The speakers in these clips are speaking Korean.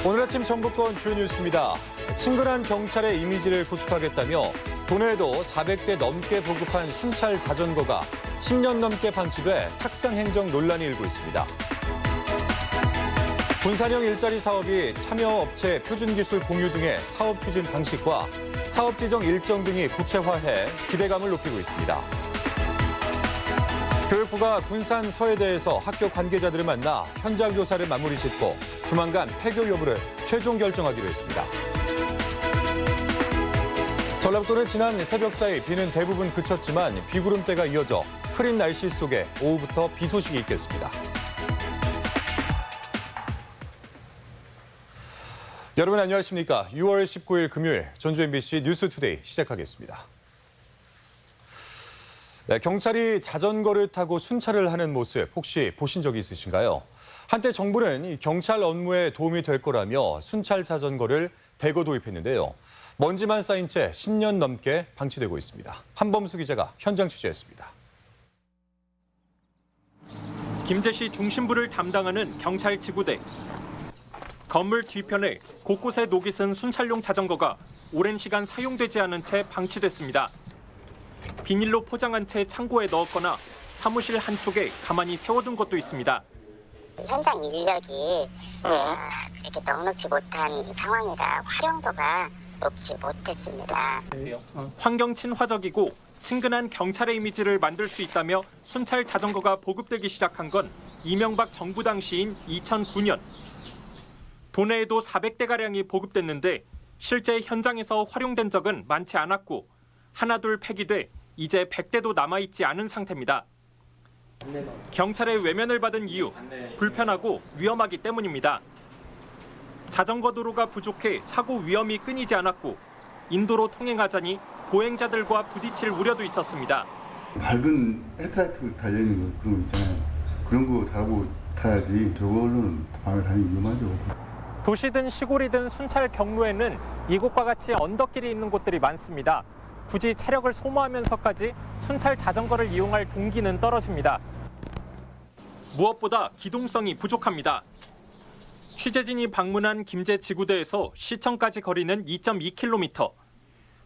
오늘 아침 전북권 주요 뉴스입니다. 친근한 경찰의 이미지를 구축하겠다며 도내에도 400대 넘게 보급한 순찰 자전거가 10년 넘게 방치돼 탁상 행정 논란이 일고 있습니다. 분산형 일자리 사업이 참여업체 표준기술 공유 등의 사업 추진 방식과 사업 지정 일정 등이 구체화해 기대감을 높이고 있습니다. 교육부가 군산 서해대에서 학교 관계자들을 만나 현장 조사를 마무리 짓고 조만간 폐교 여부를 최종 결정하기로 했습니다. 전라북도는 지난 새벽 사이 비는 대부분 그쳤지만 비구름대가 이어져 흐린 날씨 속에 오후부터 비 소식이 있겠습니다. 여러분 안녕하십니까? 6월 19일 금요일 전주 MBC 뉴스투데이 시작하겠습니다. 네, 경찰이 자전거를 타고 순찰을 하는 모습 혹시 보신 적이 있으신가요? 한때 정부는 경찰 업무에 도움이 될 거라며 순찰 자전거를 대거 도입했는데요. 먼지만 쌓인 채 10년 넘게 방치되고 있습니다. 한범수 기자가 현장 취재했습니다. 김제시 중심부를 담당하는 경찰 지구대. 건물 뒤편에 곳곳에 녹이 쓴 순찰용 자전거가 오랜 시간 사용되지 않은 채 방치됐습니다. 비닐로 포장한 채 창고에 넣었거나 사무실 한쪽에 가만히 세워둔 것도 있습니다. 현장 인력이 그렇게 넉넉지 못한 상황이라 활용도가 높지 못했습니다. 환경 친화적이고 친근한 경찰의 이미지를 만들 수 있다며 순찰 자전거가 보급되기 시작한 건 이명박 정부 당시인 2009년. 도내에도 400대가량이 보급됐는데 실제 현장에서 활용된 적은 많지 않았고 하나둘 폐기돼 이제 100대도 남아있지 않은 상태입니다. 경찰의 외면을 받은 이유, 불편하고 위험하기 때문입니다. 자전거 도로가 부족해 사고 위험이 끊이지 않았고 인도로 통행하자니 보행자들과 부딪힐 우려도 있었습니다. 밝은 헤드라이트 달려있는 거 그런 거 있잖아요. 그런 거 달고 타야지 저걸로는 밤에 다니기 위험하죠. 도시든 시골이든 순찰 경로에는 이곳과 같이 언덕길이 있는 곳들이 많습니다. 굳이 체력을 소모하면서까지 순찰 자전거를 이용할 동기는 떨어집니다. 무엇보다 기동성이 부족합니다. 취재진이 방문한 김제 지구대에서 시청까지 거리는 2.2km.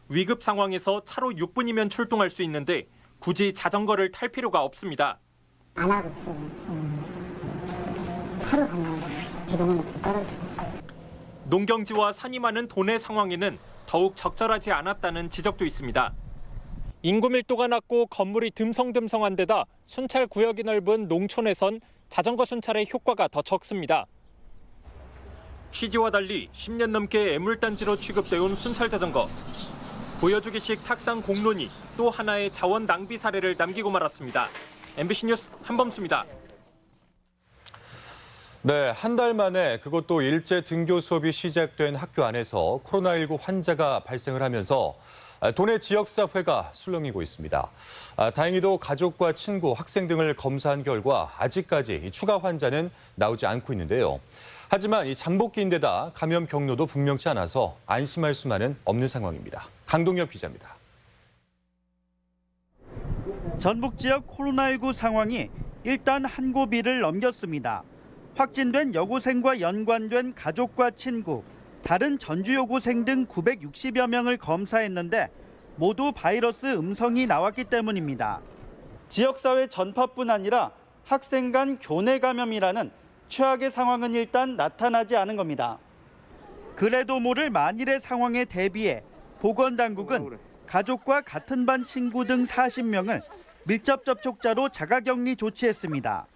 위급 상황에서 차로 6분이면 출동할 수 있는데 굳이 자전거를 탈 필요가 없습니다. 안 하고 있어요. 차로 가면 기동력이 떨어지고. 농경지와 산이 많은 도내 상황에는 더욱 적절하지 않았다는 지적도 있습니다. 인구 밀도가 낮고 건물이 듬성듬성한 데다 순찰 구역이 넓은 농촌에선 자전거 순찰의 효과가 더 적습니다. 취지와 달리 10년 넘게 애물단지로 취급돼온 순찰 자전거. 보여주기식 탁상 공론이 또 하나의 자원 낭비 사례를 남기고 말았습니다. MBC 뉴스 한범수입니다. 네, 한 달 만에 그것도 일제 등교 수업이 시작된 학교 안에서 코로나19 환자가 발생을 하면서 도내 지역사회가 술렁이고 있습니다. 다행히도 가족과 친구, 학생 등을 검사한 결과 아직까지 추가 환자는 나오지 않고 있는데요. 하지만 이 잠복기인데다 감염 경로도 분명치 않아서 안심할 수만은 없는 상황입니다. 강동엽 기자입니다. 전북 지역 코로나19 상황이 일단 한 고비를 넘겼습니다. 확진된 여고생과 연관된 가족과 친구, 다른 전주 여고생 등 960여 명을 검사했는데 모두 바이러스 음성이 나왔기 때문입니다. 지역사회 전파뿐 아니라 학생 간 교내 감염이라는 최악의 상황은 일단 나타나지 않은 겁니다. 그래도 모를 만일의 상황에 대비해 보건당국은 가족과 같은 반 친구 등 40명을 밀접 접촉자로 자가격리 조치했습니다.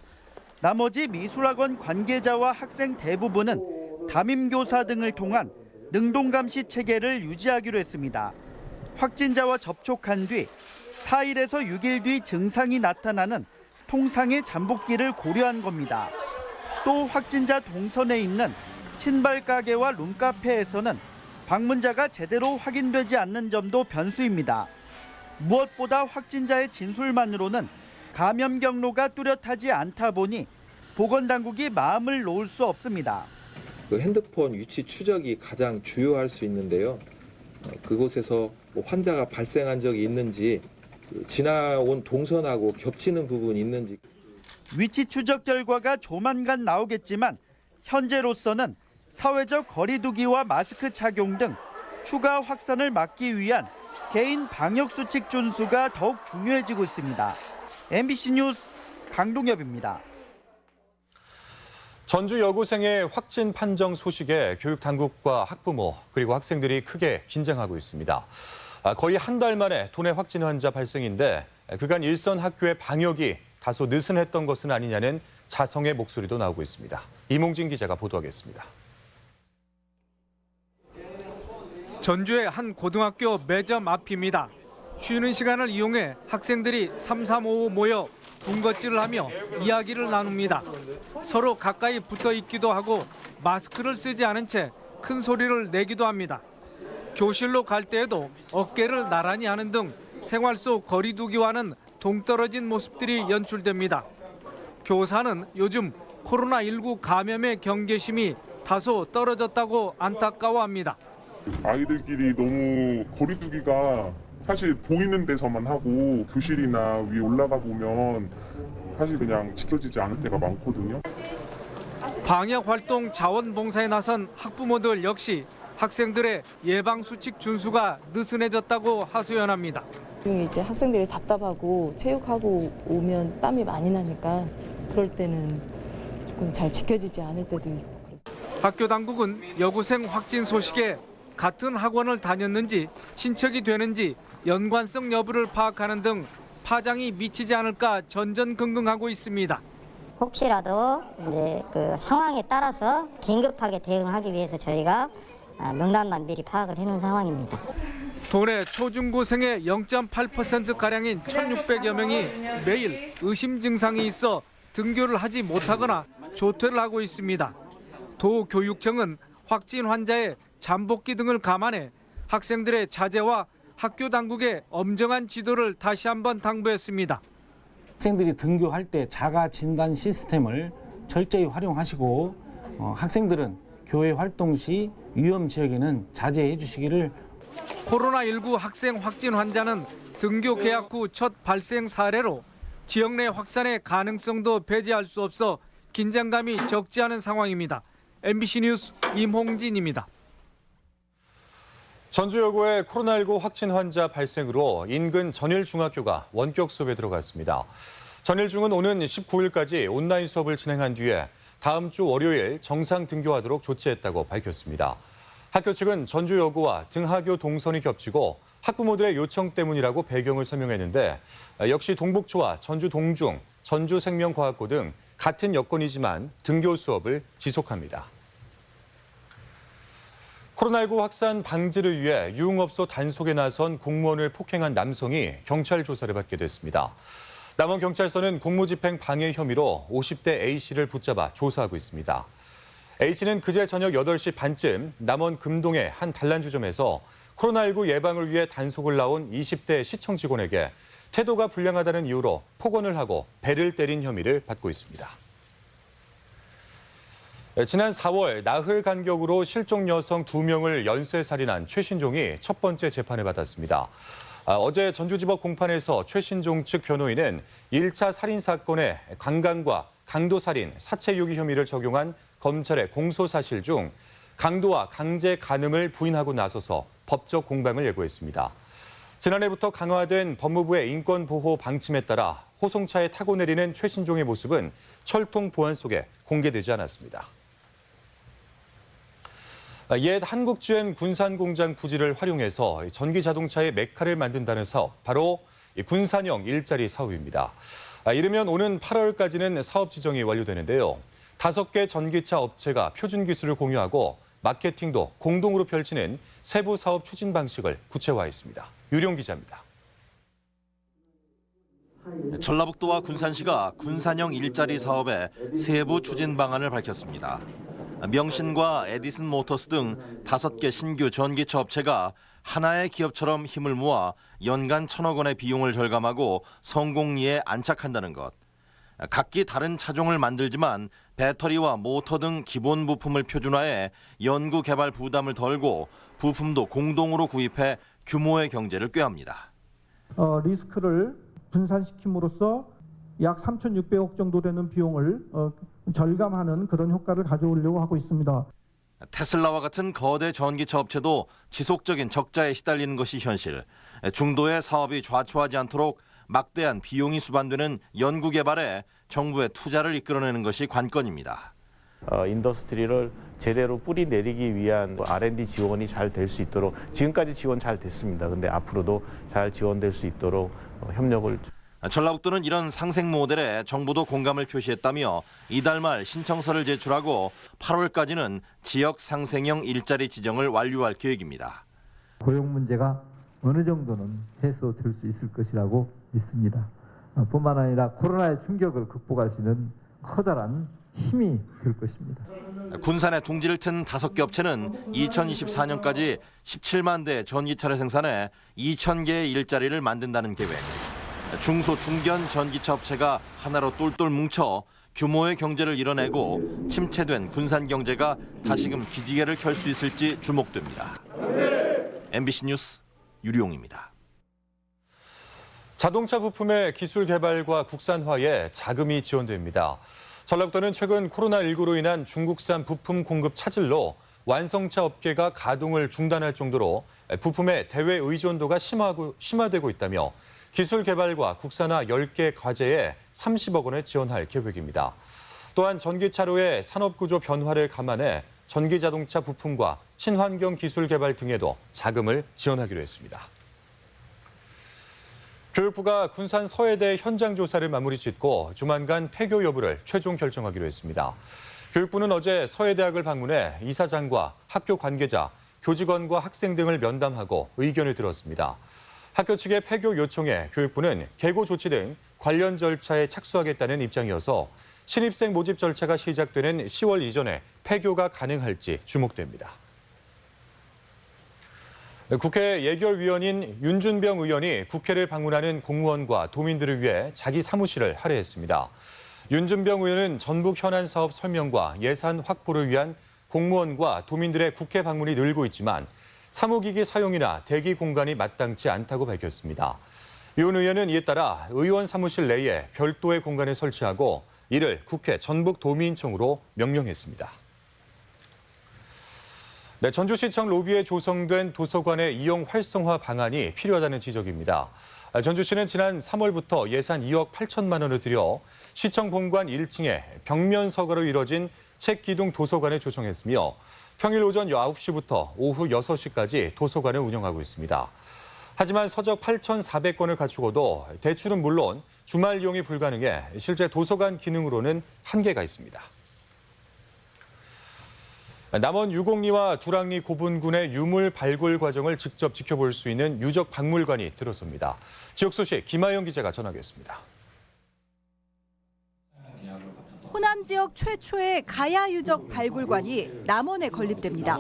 나머지 미술학원 관계자와 학생 대부분은 담임교사 등을 통한 능동감시 체계를 유지하기로 했습니다. 확진자와 접촉한 뒤 4일에서 6일 뒤 증상이 나타나는 통상의 잠복기를 고려한 겁니다. 또 확진자 동선에 있는 신발 가게와 룸카페에서는 방문자가 제대로 확인되지 않는 점도 변수입니다. 무엇보다 확진자의 진술만으로는 감염 경로가 뚜렷하지 않다 보니 보건당국이 마음을 놓을 수 없습니다. 그 핸드폰 위치 추적이 가장 주요할 수 있는데요. 그곳에서 환자가 발생한 적이 있는지, 지나온 동선하고 겹치는 부분이 있는지. 위치 추적 결과가 조만간 나오겠지만 현재로서는 사회적 거리 두기와 마스크 착용 등 추가 확산을 막기 위한 개인 방역 수칙 준수가 더욱 중요해지고 있습니다. MBC 뉴스 강동엽입니다. 전주 여고생의 확진 판정 소식에 교육 당국과 학부모 그리고 학생들이 크게 긴장하고 있습니다. 거의 한 달 만에 도내 확진 환자 발생인데 그간 일선 학교의 방역이 다소 느슨했던 것은 아니냐는 자성의 목소리도 나오고 있습니다. 이몽진 기자가 보도하겠습니다. 전주의 한 고등학교 매점 앞입니다. 쉬는 시간을 이용해 학생들이 3-3-5 모여 군것질을 하며 이야기를 나눕니다. 서로 가까이 붙어 있기도 하고 마스크를 쓰지 않은 채 큰 소리를 내기도 합니다. 교실로 갈 때에도 어깨를 나란히 하는 등 생활 속 거리 두기와는 동떨어진 모습들이 연출됩니다. 교사는 요즘 코로나19 감염의 경계심이 다소 떨어졌다고 안타까워합니다. 아이들끼리 너무 거리두기가 사실 보이는 데서만 하고 교실이나 위에 올라가 보면 사실 그냥 지켜지지 않을 때가 많거든요. 방역 활동 자원봉사에 나선 학부모들 역시 학생들의 예방 수칙 준수가 느슨해졌다고 하소연합니다. 이제 학생들이 답답하고 체육하고 오면 땀이 많이 나니까 그럴 때는 조금 잘 지켜지지 않을 때도 있고 그래서. 학교 당국은 여고생 확진 소식에 같은 학원을 다녔는지 친척이 되는지 연관성 여부를 파악하는 등 파장이 미치지 않을까 전전긍긍하고 있습니다. 혹시라도 이제 그 상황에 따라서 긴급하게 대응하기 위해서 저희가 명단만 미리 파악을 해놓은 상황입니다. 도내 초중고생의 0.8%가량인 1,600여 명이 매일 의심 증상이 있어 등교를 하지 못하거나 조퇴를 하고 있습니다. 도교육청은 확진 환자의 잠복기 등을 감안해 학생들의 자제와 학교 당국의 엄정한 지도를 다시 한번 당부했습니다. 학생들이 등교할 때 자가 진단 시스템을 철저히 활용하시고 학생들은 교회 활동 시 위험 지역에는 자제해 주시기를. 코로나19 학생 확진 환자는 등교 개학 후 첫 발생 사례로 지역 내 확산의 가능성도 배제할 수 없어 긴장감이 적지 않은 상황입니다. MBC 뉴스 임홍진입니다. 전주여고의 코로나19 확진 환자 발생으로 인근 전일중학교가 원격 수업에 들어갔습니다. 전일중은 오는 19일까지 온라인 수업을 진행한 뒤에 다음 주 월요일 정상 등교하도록 조치했다고 밝혔습니다. 학교 측은 전주여고와 등하교 동선이 겹치고 학부모들의 요청 때문이라고 배경을 설명했는데 역시 동북초와 전주동중, 전주생명과학고 등 같은 여건이지만 등교 수업을 지속합니다. 코로나19 확산 방지를 위해 유흥업소 단속에 나선 공무원을 폭행한 남성이 경찰 조사를 받게 됐습니다. 남원경찰서는 공무집행 방해 혐의로 50대 A씨를 붙잡아 조사하고 있습니다. A씨는 그제 저녁 8시 반쯤 남원 금동의 한 단란주점에서 코로나19 예방을 위해 단속을 나온 20대 시청 직원에게 태도가 불량하다는 이유로 폭언을 하고 배를 때린 혐의를 받고 있습니다. 지난 4월 나흘 간격으로 실종 여성 2명을 연쇄살인한 최신종이 첫 번째 재판을 받았습니다. 어제 전주지법 공판에서 최신종 측 변호인은 1차 살인 사건의 강간과 강도살인, 사체유기 혐의를 적용한 검찰의 공소사실 중 강도와 강제 간음을 부인하고 나서서 법적 공방을 예고했습니다. 지난해부터 강화된 법무부의 인권보호 방침에 따라 호송차에 타고 내리는 최신종의 모습은 철통 보안 속에 공개되지 않았습니다. 옛 한국 GM 군산공장 부지를 활용해서 전기 자동차의 메카를 만든다는 사업, 바로 군산형 일자리 사업입니다. 이르면 오는 8월까지는 사업 지정이 완료되는데요. 5개 전기차 업체가 표준 기술을 공유하고 마케팅도 공동으로 펼치는 세부 사업 추진 방식을 구체화했습니다. 유룡 기자입니다. 전라북도와 군산시가 군산형 일자리 사업의 세부 추진 방안을 밝혔습니다. 명신과 에디슨 모터스 등 5개 신규 전기차 업체가 하나의 기업처럼 힘을 모아 연간 1,000억 원의 비용을 절감하고 성공리에 안착한다는 것. 각기 다른 차종을 만들지만 배터리와 모터 등 기본 부품을 표준화해 연구 개발 부담을 덜고 부품도 공동으로 구입해 규모의 경제를 꾀합니다. 리스크를 분산시킴으로써 약 3,600억 정도 되는 비용을 절감하는 그런 효과를 가져오려고 하고 있습니다. 테슬라와 같은 거대 전기차 업체도 지속적인 적자에 시달리는 것이 현실. 중도의 사업이 좌초하지 않도록 막대한 비용이 수반되는 연구개발에 정부의 투자를 이끌어내는 것이 관건입니다. 인더스트리를 제대로 뿌리 내리기 위한 R&D 지원이 잘 될 수 있도록 지금까지 지원 잘 됐습니다. 근데 앞으로도 잘 지원될 수 있도록 협력을. 전라북도는 이런 상생 모델에 정부도 공감을 표시했다며 이달 말 신청서를 제출하고 8월까지는 지역 상생형 일자리 지정을 완료할 계획입니다. 고용 문제가 어느 정도는 해소될 수 있을 것이라고 믿습니다. 뿐만 아니라 코로나의 충격을 극복할 수 있는 커다란 힘이 될 것입니다. 군산에 둥지를 튼 5개 업체는 2024년까지 17만 대 전기차를 생산해 2,000개의 일자리를 만든다는 계획. 중소 중견 전기차 업체가 하나로 똘똘 뭉쳐 규모의 경제를 이뤄내고 침체된 군산 경제가 다시금 기지개를 켤 수 있을지 주목됩니다. MBC 뉴스 유리용입니다. 자동차 부품의 기술 개발과 국산화에 자금이 지원됩니다. 전라북도는 최근 코로나19로 인한 중국산 부품 공급 차질로 완성차 업계가 가동을 중단할 정도로 부품의 대외 의존도가 심화되고 있다며 기술 개발과 국산화 10개 과제에 30억 원을 지원할 계획입니다. 또한 전기차로의 산업구조 변화를 감안해 전기자동차 부품과 친환경 기술 개발 등에도 자금을 지원하기로 했습니다. 교육부가 군산 서해대 현장 조사를 마무리 짓고 조만간 폐교 여부를 최종 결정하기로 했습니다. 교육부는 어제 서해대학을 방문해 이사장과 학교 관계자, 교직원과 학생 등을 면담하고 의견을 들었습니다. 학교 측의 폐교 요청에 교육부는 계고 조치 등 관련 절차에 착수하겠다는 입장이어서 신입생 모집 절차가 시작되는 10월 이전에 폐교가 가능할지 주목됩니다. 국회 예결위원인 윤준병 의원이 국회를 방문하는 공무원과 도민들을 위해 자기 사무실을 할애했습니다. 윤준병 의원은 전북 현안 사업 설명과 예산 확보를 위한 공무원과 도민들의 국회 방문이 늘고 있지만 사무기기 사용이나 대기 공간이 마땅치 않다고 밝혔습니다. 윤 의원은 이에 따라 의원 사무실 내에 별도의 공간을 설치하고 이를 국회 전북도민청으로 명명했습니다. 네, 전주시청 로비에 조성된 도서관의 이용 활성화 방안이 필요하다는 지적입니다. 전주시는 지난 3월부터 예산 2억 8천만 원을 들여 시청 본관 1층에 벽면 서가로 이뤄진 책 기둥 도서관을 조성했으며 평일 오전 9시부터 오후 6시까지 도서관을 운영하고 있습니다. 하지만 서적 8,400권을 갖추고도 대출은 물론 주말 이용이 불가능해 실제 도서관 기능으로는 한계가 있습니다. 남원 유곡리와 두랑리 고분군의 유물 발굴 과정을 직접 지켜볼 수 있는 유적 박물관이 들어섭니다. 지역 소식 김하영 기자가 전하겠습니다. 호남 지역 최초의 가야 유적 발굴관이 남원에 건립됩니다.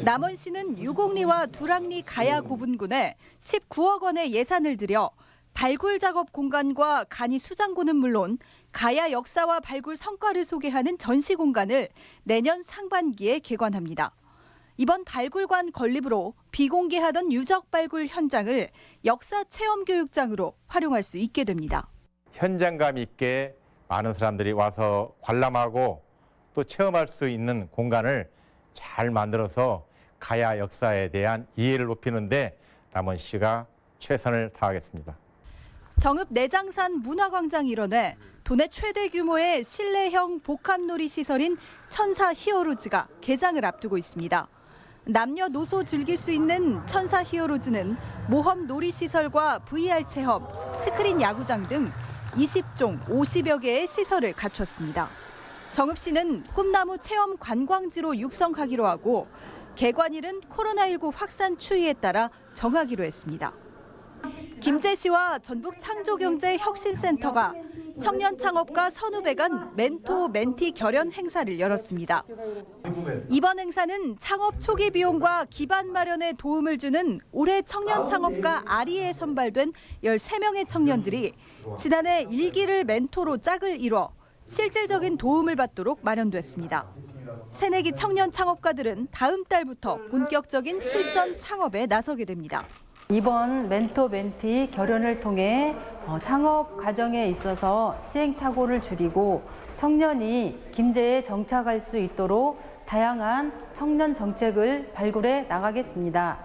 남원시는 유곡리와 두랑리 가야 고분군에 19억 원의 예산을 들여 발굴 작업 공간과 간이 수장고는 물론 가야 역사와 발굴 성과를 소개하는 전시 공간을 내년 상반기에 개관합니다. 이번 발굴관 건립으로 비공개하던 유적 발굴 현장을 역사 체험 교육장으로 활용할 수 있게 됩니다. 현장감 있게 많은 사람들이 와서 관람하고 또 체험할 수 있는 공간을 잘 만들어서 가야 역사에 대한 이해를 높이는데 남원시가 최선을 다하겠습니다. 정읍 내장산 문화광장 일원에 도내 최대 규모의 실내형 복합놀이 시설인 천사 히어로즈가 개장을 앞두고 있습니다. 남녀노소 즐길 수 있는 천사 히어로즈는 모험 놀이 시설과 VR 체험, 스크린 야구장 등 20종 50여 개의 시설을 갖췄습니다. 정읍시는 꿈나무 체험 관광지로 육성하기로 하고 개관일은 코로나19 확산 추이에 따라 정하기로 했습니다. 김제시와 전북창조경제혁신센터가 청년 창업가 선후배 간 멘토 멘티 결연 행사를 열었습니다. 이번 행사는 창업 초기 비용과 기반 마련에 도움을 주는 올해 청년 창업가 아리에 선발된 13명의 청년들이 지난해 일기를 멘토로 짝을 이뤄 실질적인 도움을 받도록 마련됐습니다. 새내기 청년 창업가들은 다음 달부터 본격적인 실전 창업에 나서게 됩니다. 이번 멘토 멘티 결연을 통해 창업 과정에 있어서 시행착오를 줄이고 청년이 김제에 정착할 수 있도록 다양한 청년 정책을 발굴해 나가겠습니다.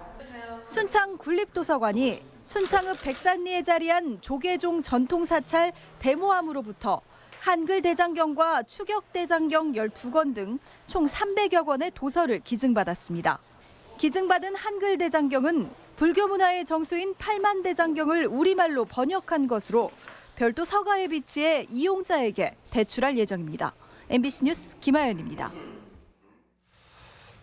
순창 군립도서관이 순창읍 백산리에 자리한 조계종 전통사찰 대모함으로부터 한글 대장경과 추격 대장경 12권 등 총 300여 권의 도서를 기증받았습니다. 기증받은 한글 대장경은 불교 문화의 정수인 8만 대장경을 우리말로 번역한 것으로 별도 서가에 비치해 이용자에게 대출할 예정입니다. MBC 뉴스 김아연입니다.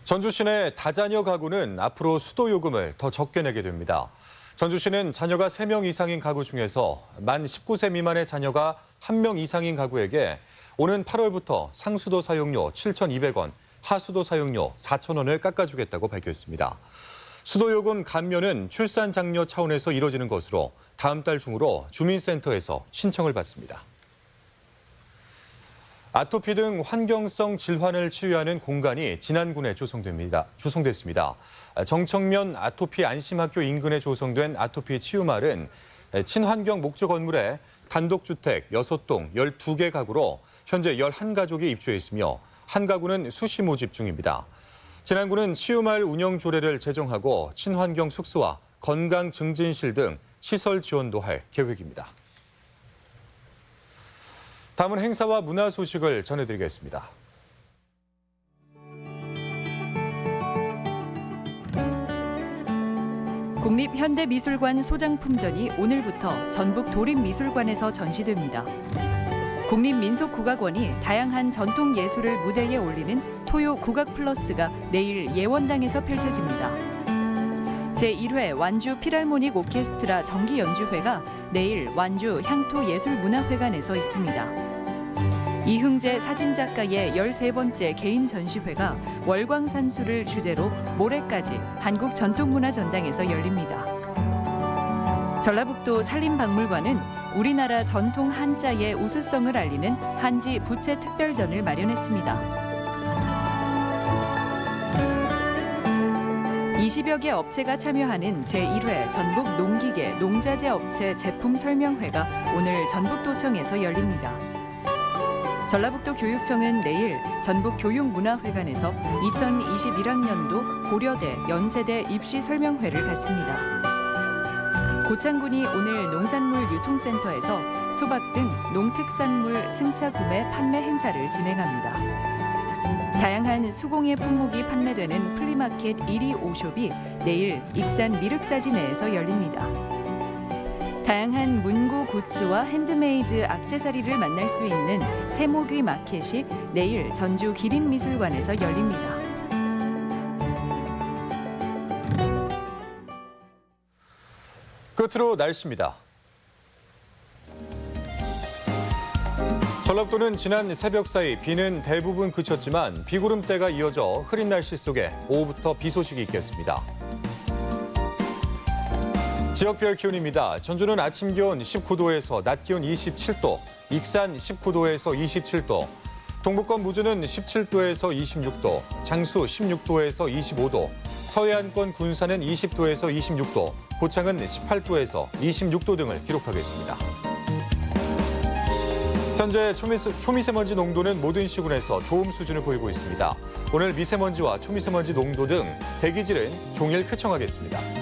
전주시내 다자녀 가구는 앞으로 수도요금을 더 적게 내게 됩니다. 전주시는 자녀가 3명 이상인 가구 중에서 만 19세 미만의 자녀가 1명 이상인 가구에게 오는 8월부터 상수도 사용료 7,200원, 하수도 사용료 4,000원을 깎아주겠다고 밝혔습니다. 수도요금 감면은 출산 장려 차원에서 이뤄지는 것으로 다음 달 중으로 주민센터에서 신청을 받습니다. 아토피 등 환경성 질환을 치료하는 공간이 진안군에 조성됐습니다. 정청면 아토피 안심학교 인근에 조성된 아토피 치유말은 친환경 목조 건물에 단독주택 6동 12개 가구로 현재 11가족이 입주해 있으며 한 가구는 수시 모집 중입니다. 진안군은 치유말 운영 조례를 제정하고 친환경 숙소와 건강 증진실 등 시설 지원도 할 계획입니다. 다음은 행사와 문화 소식을 전해드리겠습니다. 국립현대미술관 소장품전이 오늘부터 전북 도립미술관에서 전시됩니다. 국립민속국악원이 다양한 전통 예술을 무대에 올리는 토요 국악 플러스가 내일 예원당에서 펼쳐집니다. 제1회 완주 필할모닉 오케스트라 정기 연주회가 내일 완주 향토예술문화회관에서 있습니다. 이흥재 사진작가의 13번째 개인 전시회가 월광산수를 주제로 모레까지 한국전통문화전당에서 열립니다. 전라북도 산림박물관은 우리나라 전통 한자의 우수성을 알리는 한지 부채 특별전을 마련했습니다. 20여 개 업체가 참여하는 제1회 전북 농기계 농자재 업체 제품 설명회가 오늘 전북도청에서 열립니다. 전라북도 교육청은 내일 전북교육문화회관에서 2021학년도 고려대, 연세대 입시 설명회를 갖습니다. 고창군이 오늘 농산물 유통센터에서 수박 등 농특산물 승차 구매 판매 행사를 진행합니다. 다양한 수공예 품목이 판매되는 플리마켓 1위 오숍이 내일 익산 미륵사지내에서 열립니다. 다양한 문구 굿즈와 핸드메이드 액세서리를 만날 수 있는 세모귀 마켓이 내일 전주 기린미술관에서 열립니다. 끝으로 날씨입니다. 전라북도는 지난 새벽 사이 비는 대부분 그쳤지만 비구름대가 이어져 흐린 날씨 속에 오후부터 비 소식이 있겠습니다. 지역별 기온입니다. 전주는 아침 기온 19도에서 낮 기온 27도, 익산 19도에서 27도, 동북권 무주는 17도에서 26도, 장수 16도에서 25도, 서해안권 군산은 20도에서 26도, 고창은 18도에서 26도 등을 기록하겠습니다. 현재 초미세먼지 농도는 모든 시군에서 좋음 수준을 보이고 있습니다. 오늘 미세먼지와 초미세먼지 농도 등 대기질은 종일 쾌청하겠습니다.